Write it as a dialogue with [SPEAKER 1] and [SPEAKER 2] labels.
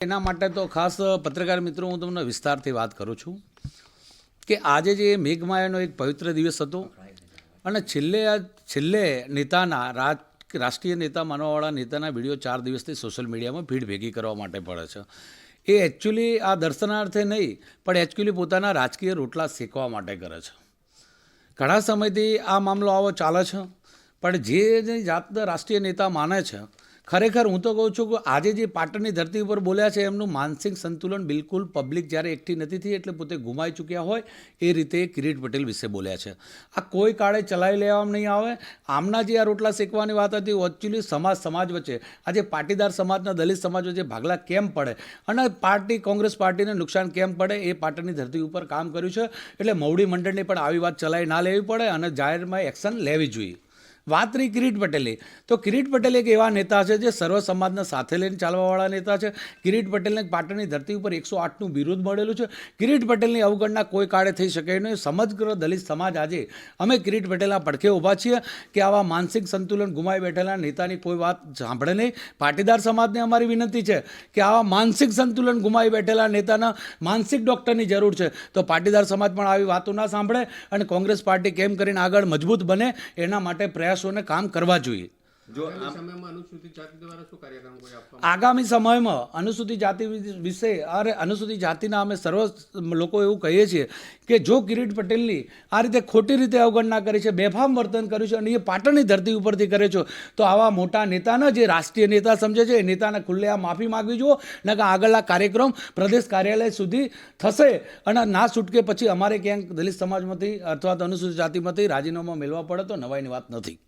[SPEAKER 1] એના માટે તો ખાસ પત્રકાર મિત્રો હું તમને વિસ્તારથી વાત કરું છું કે આજે જે મેઘમાયાનો એક પવિત્ર દિવસ હતો અને છેલ્લે નેતાના રાષ્ટ્રીય નેતા માનવાવાળા નેતાના વિડીયો 4 દિવસથી સોશિયલ મીડિયામાં ભીડ ભેગી કરવા માટે પડે છે. એ એકચ્યુઅલી આ દર્શનાર્થે નહીં પણ એકચ્યુઅલી પોતાના રાજકીય રોટલા શેકવા માટે કરે છે. ઘણા સમયથી આ મામલો આવો ચાલે છે, પણ જે જાતના રાષ્ટ્રીય નેતા માને છે, ખરેખર હું તો કહું છું કે આજે જે પાટણની ધરતી ઉપર બોલ્યા છે એમનું માનસિક સંતુલન બિલકુલ પબ્લિક જ્યારે એકઠી નથી થઈ એટલે પોતે ગુમાઈ ચૂક્યા હોય એ રીતે કિરીટ પટેલ વિશે બોલ્યા છે. આ કોઈ કાળે ચલાવી લેવામાં નહીં આવે. આમના જે આ રોટલા શેકવાની વાત હતી એકચ્યુઅલી સમાજ વચ્ચે આજે પાટીદાર સમાજના દલિત સમાજ વચ્ચે ભાગલા કેમ પડે અને કોંગ્રેસ પાર્ટીને નુકસાન કેમ પડે એ પાટણની ધરતી ઉપર કામ કર્યું છે. એટલે મવડી મંડળની પણ આવી વાત ચલાવી ના લેવી પડે અને જાહેરમાં એક્શન લેવી જોઈએ. વાત રહી કિરીટ પટેલની, તો કિરીટ પટેલ એક એવા નેતા છે જે સર્વ સમાજને સાથે લઈને ચાલવાવાળા નેતા છે. કિરીટ પટેલને પાટણની ધરતી ઉપર 108નું બિરુદ મળેલું છે. કિરીટ પટેલની અવગણના કોઈ કાળે થઈ શકે નહીં. સમગ્ર દલિત સમાજ આજે અમે કિરીટ પટેલના પડખે ઊભા છીએ કે આવા માનસિક સંતુલન ગુમાવી બેઠેલા નેતાની કોઈ વાત સાંભળે નહીં. પાટીદાર સમાજને અમારી વિનંતી છે કે આવા માનસિક સંતુલન ગુમાવી બેઠેલા નેતાના માનસિક ડૉક્ટરની જરૂર છે. તો પાટીદાર સમાજ પણ આવી વાતો ના સાંભળે અને કોંગ્રેસ પાર્ટી કેમ કરીને આગળ મજબૂત બને એના માટે પ્રયાસોને કામ કરવા જોઈએ. આગામી સમયમાં અનુસૂચિત જાતિ વિશે અનુસૂચિત જાતિના અમે સર્વ લોકો એવું કહીએ છીએ કે જો કિરીટ પટેલની આ રીતે ખોટી રીતે અવગણના કરી છે, બેફામ વર્તન કર્યું છે અને એ પાટણની ધરતી ઉપરથી કરે છે, તો આવા મોટા નેતાના જે રાષ્ટ્રીય નેતા સમજે છે એ નેતાને ખુલ્લેઆમ માફી માગવી જોઈએ. ને કે આગળના કાર્યક્રમ પ્રદેશ કાર્યાલય સુધી થશે અને ના છૂટકે પછી અમારે ક્યાંક દલિત સમાજમાંથી અથવા તો અનુસૂચિત જાતિમાંથી રાજીનામા મેળવવા પડે તો નવાઈની વાત નથી.